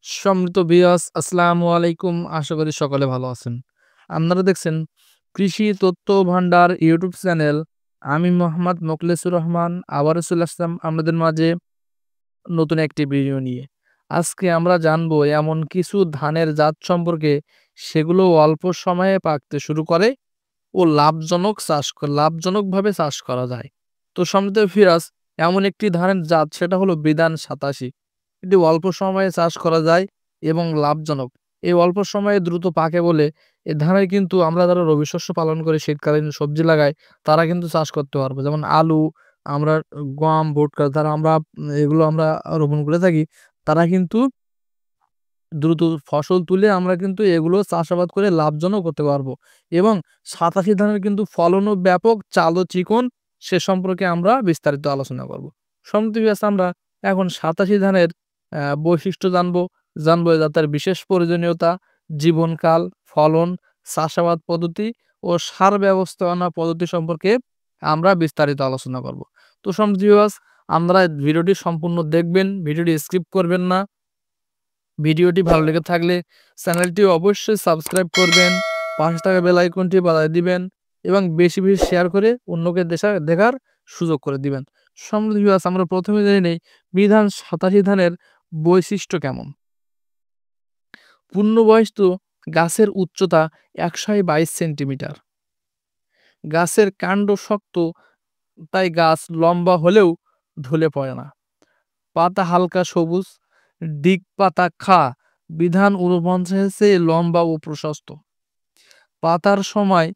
সম্মানিত ভিউয়ার্স আসসালামু আলাইকুম। আশা করি সকলে ভালো আছেন। আপনারা দেখছেন কৃষি তথ্য ভান্ডার ইউটিউব চ্যানেল। আমি মোহাম্মদ মোখলেসুর রহমান আবারও চলে আসলাম আপনাদের মাঝে নতুন একটি ভিডিও নিয়ে। আজকে আমরা জানবো এমন কিছু ধানের জাত সম্পর্কে সেগুলো অল্প সময়ে পাকতে শুরু করে ও লাভজনকভাবে চাষ করা যায়। তো সম্মানিত ভিউয়ার্স, এমন একটি ধানের জাত সেটা হলো বিধান ৮৭। এটি অল্প সময়ে চাষ করা যায় এবং লাভজনক। এই অল্প সময়ে দ্রুত পাকে বলে এ ধানের কিন্তু আমরা যারা রবি শস্য পালন করে শীতকালীন সবজি লাগাই তারা কিন্তু চাষ করতে পারবো। যেমন আলু, আমরা গম, ভুট্টা যারা এগুলো আমরা রোপণ করে থাকি তারা কিন্তু দ্রুত ফসল তুলে আমরা কিন্তু এগুলো চাষাবাদ করে লাভজনক হতে পারবো এবং ৮৭ ধানের কিন্তু ফলনও ব্যাপক, চালও চিকন। সে সম্পর্কে আমরা বিস্তারিত আলোচনা করব। সম্প্রতি আমরা এখন ৮৭ ধানের বৈশিষ্ট্য জানবো তার বিশেষ প্রয়োজনীয়তা, জীবনকাল, ফলন, চাষাবাদ পদ্ধতি ও সার ব্যবস্থাপনা পদ্ধতি সম্পর্কে আমরা বিস্তারিত আলোচনা করব। তো সম্প্রতি আমরা ভিডিওটি সম্পূর্ণ দেখবেন, ভিডিওটি স্কিপ করবেন না। ভিডিওটি ভালো লেগে থাকলে চ্যানেলটি অবশ্যই সাবস্ক্রাইব করবেন, পাশে থাকা বেল আইকনটি বাজায় দিবেন এবং বেশি শেয়ার করে অন্যকে দেখার সুযোগ করে দিবেন। সম্মানিত ভিউয়ার্স, আমরা প্রথমে জেনে নেই বিধান ৮৭ ধানের বৈশিষ্ট্য কেমন। পূর্ণবয়স্ক গাছের উচ্চতা ১২২ সেন্টিমিটার। গাছের কাণ্ড শক্ত, তাই গাছ লম্বা হলেও ঢলে পড়ে না। পাতা হালকা সবুজ, ডিগ পাতা বিধান ৪৯ চেয়ে লম্বা ও প্রশস্ত। পাতার সময়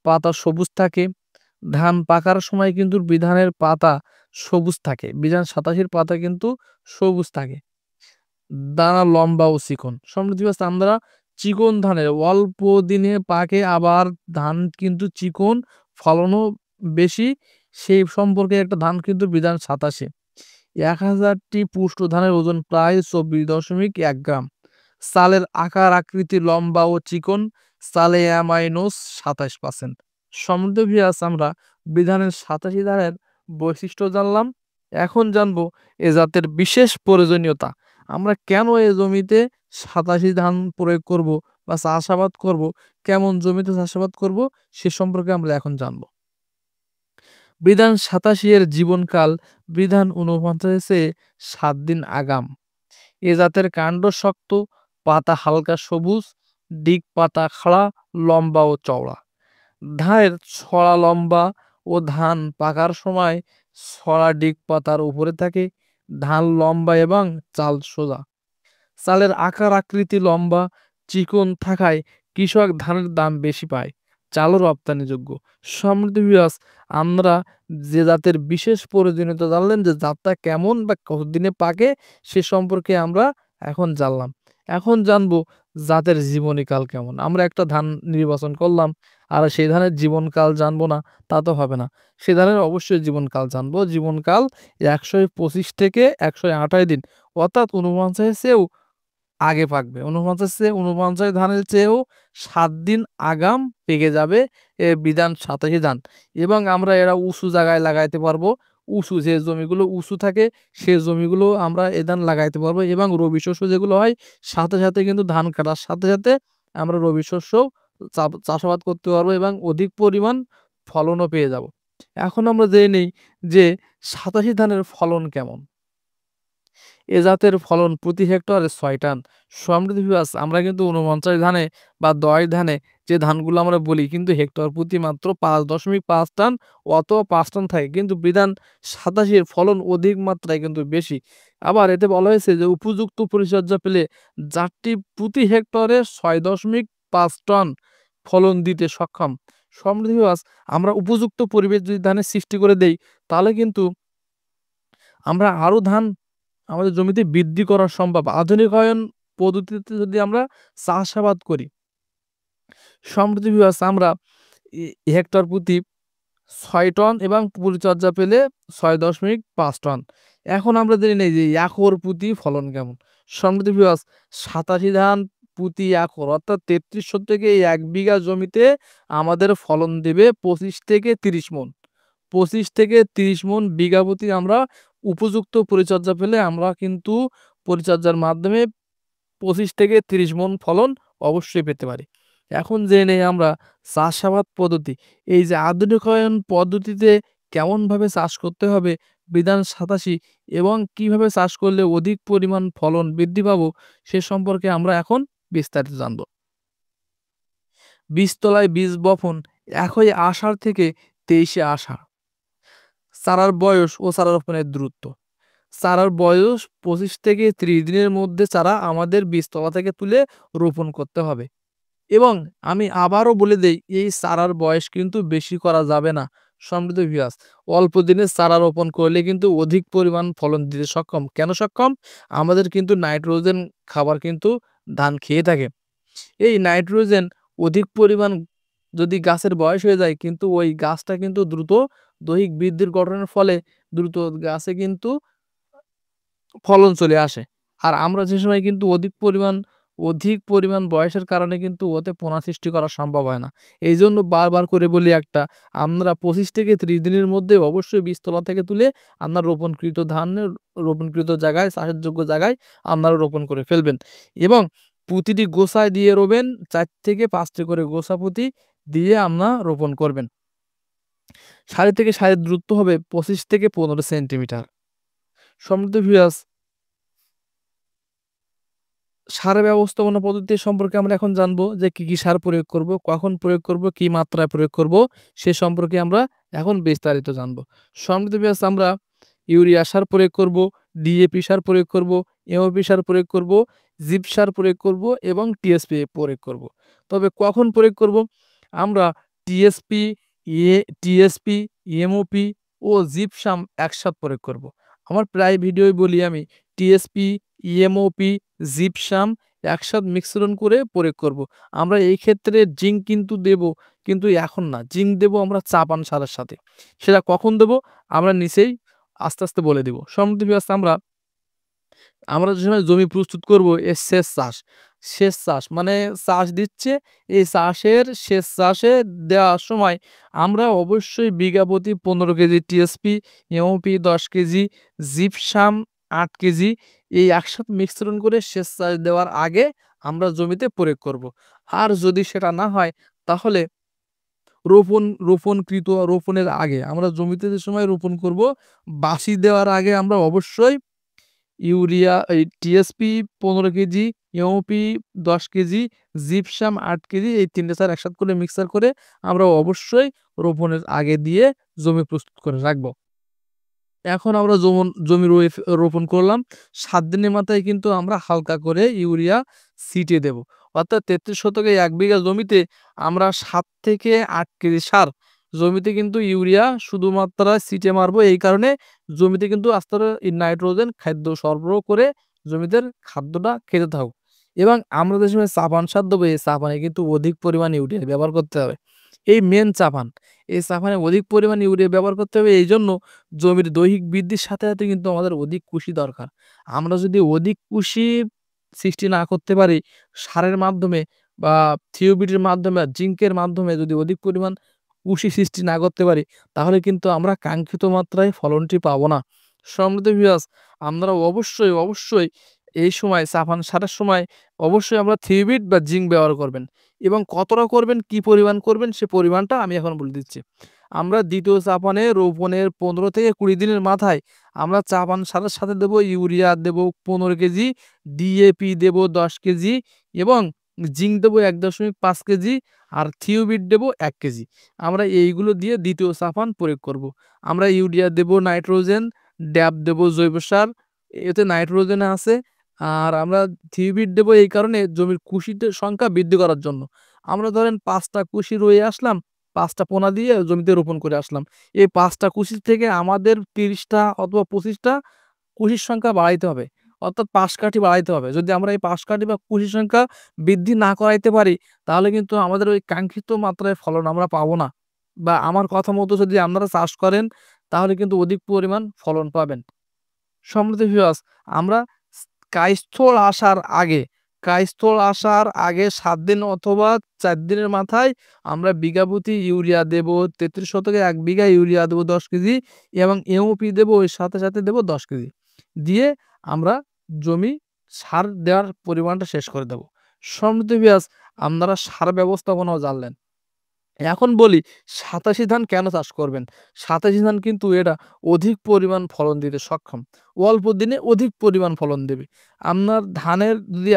পাতা সবুজ থাকে। ধান পাকার সময় কিন্তু বিধানের পাতা সবুজ থাকে। বিধান ৮৭ পাতা কিন্তু সবুজ থাকে। দানা লম্বা ও চিকন। সম্প্রতি আমরা চিকন ধানের অল্প দিনে পাকে, আবার ধান কিন্তু চিকন, ফলনও বেশি। সেই সম্পর্কে একটা ধান কিন্তু বিধান ৮৭। ১০০০টি পুষ্ট ধানের ওজন প্রায় ২৪.১ গ্রাম। চালের আকার আকৃতি লম্বা ও চিকন। চালে অ্যামাইনোস ২৭%। সমৃদ্ধ ভিউয়ার্স, আমরা বিধানের ৮৭ ধানের বৈশিষ্ট্য জানলাম। এখন জানবো এ জাতের বিশেষ প্রয়োজনীয়তা। আমরা কেন এ জমিতে ৮৭ ধান প্রয়োগ করব বা চাষাবাদ করব, কেমন জমিতে চাষাবাদ করব সে সম্পর্কে আমরা এখন জানবো। বিধান ৮৭ এর জীবনকাল বিধান ৪৯ চেয়ে ৭ দিন আগাম। এ জাতের কাণ্ড শক্ত, পাতা হালকা সবুজ, ডিগ পাতা খাড়া, লম্বা ও চওড়া। ধানের ছড়া লম্বা ও ধান পাকার সময় ছড়া ডিগ পাতার উপরে থাকে। ধান লম্বা এবং চাল সোজা। চালের আকার আকৃতি লম্বা, চিকন থাকায় কৃষক ধানের দাম বেশি পায়। চালও রপ্তানিযোগ্য। সম্মানিত ভিউয়ার্স, আমরা যে জাতের বিশেষ প্রয়োজনীয়তা জানলেন, যে জাতটা কেমন বা কতদিনে পাকে সে সম্পর্কে আমরা এখন জানলাম। এখন জানবো জাতের জীবনীকাল কেমন। আমরা একটা ধান নির্বাচন করলাম আর সেই ধানের জীবনকাল জানবো না তা তো হবে না। সে ধানের অবশ্যই জীবনকাল জানবো। জীবনকাল ১২৫ থেকে ১২৮ দিন, অর্থাৎ ৪৯ চেয়েও আগে পাকবে। ৪৯ ধানের চেয়েও ৭ দিন আগাম পেকে যাবে বিধান ৮৭ ধান এবং আমরা এরা উঁচু জায়গায় লাগাইতে পারবো। যে জমিগুলো উঁচু থাকে সে জমিগুলো আমরা এ ধান লাগাইতে পারবো এবং রবি শস্য যেগুলো হয় সাথে কিন্তু ধান কাটার সাথে আমরা রবি শস্যও চাষাবাদ করতে পারবো এবং অধিক পরিমাণ ফলনও পেয়ে যাব। এখন আমরা জেনে নেই যে ৮৭ ধানের ফলন কেমন। এ জাতের ফলন প্রতি হেক্টরে ৬ টান। সমৃদ্ধ ভিউয়ার্স, আমরা কিন্তু ৪৯ ধানে বা ১০ ধানে যে ধানগুলো আমরা বলি কিন্তু হেক্টর প্রতি মাত্র ৫.৫ টান অথবা ৫ টান থাকে। কিন্তু বিধান ৮৭ এর ফলন অধিক মাত্রায় কিন্তু বেশি। আবার এতে বলা হয়েছে যে উপযুক্ত পরিচর্যা পেলে জাতটি প্রতি হেক্টরে ৬.৫ টন ফলন দিতে সক্ষম। সমৃদ্ধ ভিউয়ার্স, আমরা উপযুক্ত পরিবেশ যদি ধানের সৃষ্টি করে দেই তাহলে কিন্তু আমরা আরও ধান আমাদের জমিতে বৃদ্ধি করা সম্ভব। আধুনিকায়ন পদ্ধতিতে যদি আমরা চাষাবাদ করি, সম্প্রতি ভিউয়ার্স আমরা হেক্টর প্রতি ৬ টন এবং পরিচর্যা পেলে ৬.৫ টন। এখন আমরা জেনে নেই যে একর প্রতি ফলন কেমন। সম্প্রতি ভিউয়ার্স, ৮৭ ধান প্রতি একর অর্থাৎ ৩৩০০ থেকে ১ বিঘা জমিতে আমাদের ফলন দেবে ২৫ থেকে ৩০ মণ। ২৫ থেকে ৩০ মণ বিঘা প্রতি আমরা উপযুক্ত পরিচর্যা পেলে আমরা কিন্তু পরিচর্যার মাধ্যমে 25 থেকে 30 মণ ফলন অবশ্যই পেতে পারি। এখন জেনে নেই আমরা চাষাবাদ পদ্ধতি। এই যে আধুনিকায়ন পদ্ধতিতে কেমনভাবে চাষ করতে হবে, বিধান 87 এবং কিভাবে চাষ করলে অধিক পরিমাণ ফলন বৃদ্ধি পাবো, সে সম্পর্কে আমরা এখন বিস্তারিত জানব। বীজতলায় বীজ বপন 1 আষাঢ় থেকে 23 আষাঢ়। চারার বয়স ও চারা রোপণের দূরত্ব। চারার বয়স 25 থেকে 30 দিনের মধ্যে চারা আমাদের বীজতলা থেকে তুলে রোপণ করতে হবে। এবং আমি আবারও বলে দেই, এই চারার বয়স কিন্তু বেশি করা যাবে না। সম্মানিত ভিউয়ার্স, অল্প দিনের চারা রোপণ করলে কিন্তু অধিক পরিমাণ ফলন দিতে সক্ষম। কেন সক্ষম? আমাদের কিন্তু নাইট্রোজেন খাবার কিন্তু ধান খেয়ে থাকে। এই নাইট্রোজেন অধিক পরিমাণ যদি গাছের বয়স হয়ে যায়, কিন্তু ওই গাছটা কিন্তু দ্রুত দৈহিক বৃদ্ধির গঠনের ফলে দ্রুত গাছে কিন্তু ফলন চলে আসে। আর আমরা যে সময় কিন্তু অধিক পরিমাণ বয়সের কারণে কিন্তু ওতে পোনা সৃষ্টি করা সম্ভব হয় না। এইজন্য বারবার করে বলি একটা, আমরা 25 থেকে 30 দিনের মধ্যে অবশ্যই বীজতলা থেকে তুলে আপনার রোপণকৃত জায়গায়, চাষের যোগ্য জায়গায় আপনারা রোপণ করে ফেলবেন। এবং প্রতিটি গোছায় দিয়ে রোবেন, 4 থেকে 5 টি করে গোছা প্রতি দিয়ে আপনারা রোপণ করবেন। সারি থেকে সারির দূরত্ব হবে 25 থেকে 15 সেন্টিমিটার। সম্মানিত ভিউয়ার্স, সার ব্যবস্থাপনা পদ্ধতি সম্পর্কে আমরা এখন জানবো যে কি সার প্রয়োগ করব, কখন প্রয়োগ করব, কি মাত্রায় প্রয়োগ করব, সে সম্পর্কে আমরা এখন বিস্তারিত জানবো। সম্মানিত ভিউয়ার্স, আমরা ইউরিয়া সার প্রয়োগ করব, ডিএপি সার প্রয়োগ করব, এমওপি সার প্রয়োগ করব, জিপ সার প্রয়োগ করব এবং টিএসপি প্রয়োগ করব। তবে কখন প্রয়োগ করব? আমরা টিএসপি, টিএসপি, এমওপি ও জিপসাম একসাথে প্রয়োগ করব। আমার প্রায় ভিডিওই বলি আমি টিএসপি, এমওপি, জিপসাম একসাথে মিশ্রণ করে প্রয়োগ করব। আমরা এই ক্ষেত্রে জিঙ্ক কিন্তু দেব, কিন্তু এখন না। জিঙ্ক দেব আমরা চাপান সারের সাথে। সেটা কখন দেব? আমরা নিচেই আস্তে, আস্তে বলে দিব। সম্মানিত ভিউয়ার্স, আমরা যে সময় জমি প্রস্তুত করব, এর সেচ চাষ। সেচ চাষ মানে চাষ দিচ্ছে, এই শেষ চাষে দেওয়ার সময় আমরা অবশ্যই বিঘা প্রতি 15 KG TSP, MOP 10 KG, gypsum 8 KG এই একসাথে মিশ্রণ করে সেচ চাষ দেওয়ার আগে আমরা জমিতে প্রয়োগ করব। আর যদি সেটা না হয়, তাহলে রোপণের আগে আমরা জমিতে যে সময় রোপণ করব, বাসি দেওয়ার আগে আমরা অবশ্যই এই TSP 15 KG, MOP 10 KG, gypsum 8 KG এই ৩ টে সার একসাথে করে মিক্সার করে আমরা অবশ্যই রোপণের আগে দিয়ে জমি প্রস্তুত করে রাখবো। এখন আমরা জমি রোপণ করলাম। ৭ দিনের মাথায় কিন্তু আমরা হালকা করে ইউরিয়া ছিটিয়ে দেব। অর্থাৎ ৩৩ শতকে ১ বিঘা জমিতে আমরা ৭ থেকে ৮ কেজি সার জমিতে কিন্তু ইউরিয়া শুধুমাত্র ছিটিয়ে মারবো। এই কারণে জমিতে কিন্তু আস্তে করে এই নাইট্রোজেন খাদ্য সরবরাহ করে জমিতে খাদ্যটা খেতে থাকুক। এবং আমরা যে সময় চাপান সার দেবো, এই চাপানে কিন্তু অধিক পরিমাণ ইউরিয়া ব্যবহার করতে হবে। এই মেন চাপান। এই চাপানে অধিক পরিমাণ ইউরিয়া ব্যবহার করতে হবে, এইজন্য জমির দৈহিক বৃদ্ধির সাথে, সাথে কিন্তু আমাদের অধিক কুশি দরকার। আমরা যদি অধিক কুশি সৃষ্টি না করতে পারি সারের মাধ্যমে বা থিওবিটের মাধ্যমে, জিঙ্কের মাধ্যমে যদি অধিক পরিমাণ কুশি সৃষ্টি না করতে পারি, তাহলে কিন্তু আমরা কাঙ্ক্ষিত মাত্রায় ফলনটি পাবো না। সম্মানিত ভিউয়ার্স, আমরা অবশ্যই এই সময় চাপান সারের সময় অবশ্যই আমরা থিওবিট বা জিঙ্ক ব্যবহার করবেন। এবং কতটা করবেন, কি পরিমাণ করবেন, সে পরিমাণটা আমি এখন বলে দিচ্ছি। আমরা দ্বিতীয় চাপানে রোপণের ১৫ থেকে ২০ দিনের মাথায় আমরা চাপান সারের সাথে দেব ইউরিয়া দেব ১৫ কেজি, ডিএপি দেব ১০ কেজি এবং জিঙ্ক দেব ১.৫ কেজি আর থিওবিট দেব ১ কেজি। আমরা এইগুলো দিয়ে দ্বিতীয় চাপান প্রয়োগ করব। আমরা ইউরিয়া দেব নাইট্রোজেন, ড্যাপ দেব জৈব সার, এতে নাইট্রোজেন আছে। আর আমরা থিওবিট দেব এই কারণে জমির কুশির সংখ্যা বৃদ্ধি করার জন্য। আমরা ধরেন ৫ টা কুশি রুয়ে আসলাম, ৫ টা পোনা দিয়ে জমিতে রোপণ করে আসলাম। এই ৫ টা কুশির থেকে আমাদের ৩০ টা অথবা ২৫ টা কুশির সংখ্যা বাড়াইতে হবে। অর্থাৎ পাশকাঠি বাড়াইতে হবে। যদি আমরা এই পাশকাঠি বা কুশির সংখ্যা বৃদ্ধি না করাইতে পারি, তাহলে কিন্তু আমাদের ওই কাঙ্ক্ষিত মাত্রায় ফলন আমরা পাবো না। বা আমার কথা মতো যদি আপনারা চাষ করেন, তাহলে কিন্তু অধিক পরিমাণ ফলন পাবেন। সম্মানিত ভিউয়ার্স, আমরা স কায়স্থল আসার আগে কায়স্থল আসার আগে ৭ দিন অথবা ৪ দিনের মাথায় আমরা বিঘা প্রতি ইউরিয়া দেব। ৩৩ শতকে ১ বিঘা ইউরিয়া দেব ১০ কেজি এবং এমওপি দেব ওই সাথে, সাথে দেব ১০ কেজি। দিয়ে আমরা জমি সার দেওয়ার পরিমাণটা শেষ করে দেব। সম্মানিত ভিউয়ার্স, আপনারা সার ব্যবস্থাপনাও জানলেন। এখন বলি ৮৭ ধান কেন চাষ করবেন? ৮৭ ধান কিন্তু এটা অধিক পরিমাণ ফলন দিতে সক্ষম। অল্প দিনে অধিক পরিমাণ ফলন দেবে। আপনার ধানের যদি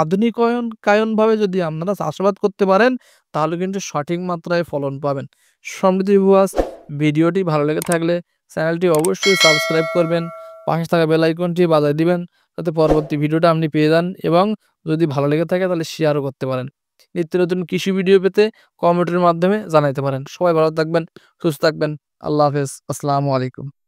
আধুনিকায়নভাবে যদি আপনারা চাষাবাদ করতে পারেন, তাহলে কিন্তু সঠিক মাত্রায় ফলন পাবেন। সম্মানিত ভিউয়ার্স, ভিডিওটি ভালো লেগে থাকলে চ্যানেলটি অবশ্যই সাবস্ক্রাইব করবেন। পাশে থাকা বেল আইকনটি বাজায় দিবেন, যাতে পরবর্তী ভিডিওটা আপনি পেয়ে যান এবং যদি ভালো লেগে থাকে তাহলে শেয়ারও করতে পারেন। নিত্য নতুন কৃষি ভিডিও পেতে কমেন্টের মাধ্যমে জানাইতে পারেন। সবাই ভালো থাকবেন, সুস্থ থাকবেন। আল্লাহ হাফেজ। আসসালামু আলাইকুম।